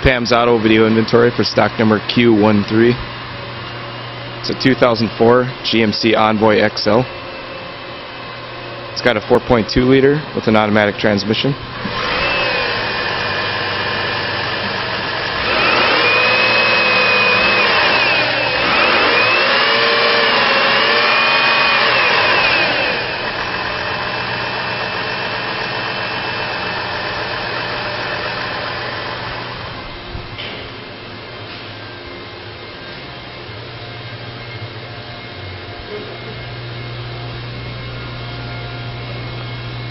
Pam's Auto video inventory for stock number Q0013. It's a 2004 GMC ENVOY XL. It's got a 4.2 liter with an automatic transmission.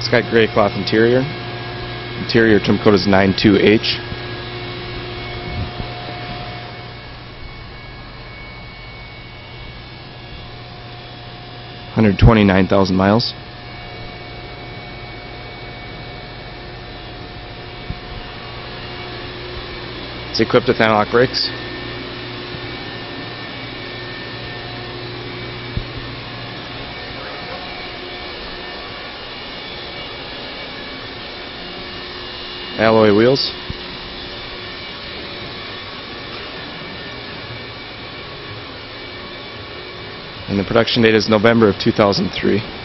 It's got gray cloth interior. Interior trim code is 92H. $129,000 miles. It's equipped with anti-lock brakes. Alloy wheels. And the production date is November of 2003.